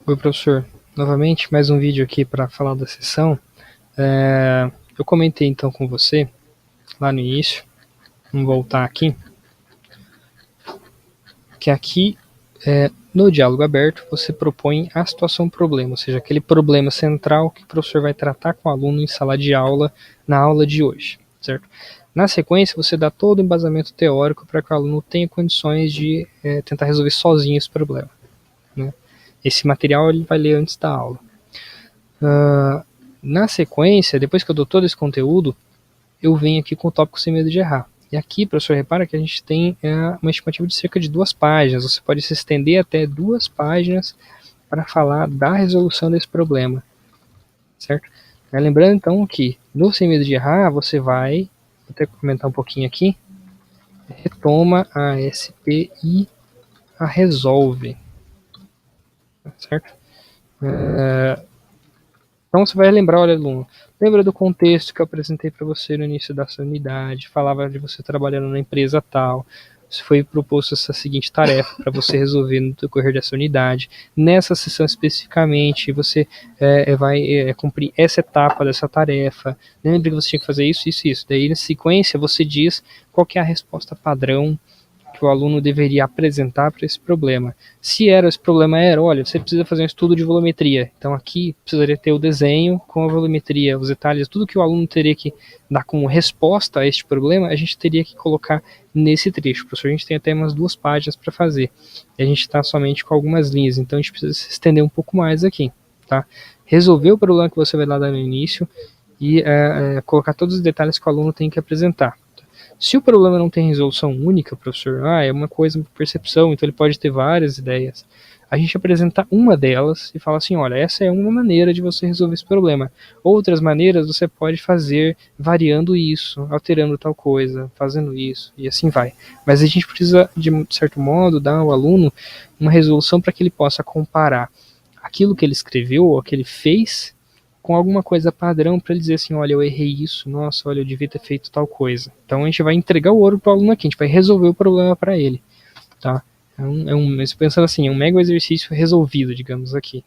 Oi, professor. Novamente, mais um vídeo aqui para falar da sessão. Eu comentei então com você, lá no início, vamos voltar aqui, que aqui, no diálogo aberto, você propõe a situação-problema, ou seja, aquele problema central que o professor vai tratar com o aluno em sala de aula, na aula de hoje, certo? Na sequência, você dá todo o embasamento teórico para que o aluno tenha condições de tentar resolver sozinho esse problema, né? Esse material ele vai ler antes da aula. Na sequência, depois que eu dou todo esse conteúdo, eu venho aqui com o tópico sem medo de errar. E aqui, professor, repara que a gente tem uma estimativa de cerca de 2 páginas. Você pode se estender até 2 páginas para falar da resolução desse problema, certo? Lembrando, então, que no sem medo de errar, você vai, vou até comentar um pouquinho aqui, retoma a SPI, a resolve, certo? Então você vai lembrar, olha, aluno, lembra do contexto que eu apresentei para você no início da sua unidade, falava de você trabalhando na empresa tal, se foi proposto essa seguinte tarefa para você resolver no decorrer dessa unidade. Nessa sessão especificamente, você vai cumprir essa etapa dessa tarefa. Lembra que você tinha que fazer isso, isso, isso. Daí, na sequência, você diz qual que é a resposta padrão que o aluno deveria apresentar para esse problema. Se esse problema era, olha, você precisa fazer um estudo de volumetria. Então aqui precisaria ter o desenho com a volumetria, os detalhes, tudo que o aluno teria que dar como resposta a este problema, a gente teria que colocar nesse trecho. Professor, a gente tem até umas 2 páginas para fazer. E a gente está somente com algumas linhas, então a gente precisa se estender um pouco mais aqui, tá? Resolver o problema que você vai lá dar no início e colocar todos os detalhes que o aluno tem que apresentar. Se o problema não tem resolução única, professor, é uma coisa, uma percepção, então ele pode ter várias ideias. A gente apresenta uma delas e fala assim, olha, essa é uma maneira de você resolver esse problema. Outras maneiras você pode fazer variando isso, alterando tal coisa, fazendo isso, e assim vai. Mas a gente precisa, de certo modo, dar ao aluno uma resolução para que ele possa comparar aquilo que ele escreveu ou que ele fez com alguma coisa padrão para ele dizer assim, olha, eu errei isso, nossa, olha, eu devia ter feito tal coisa. Então a gente vai entregar o ouro para o aluno aqui, a gente vai resolver o problema para ele, tá? Pensando assim, é um mega exercício resolvido, digamos aqui.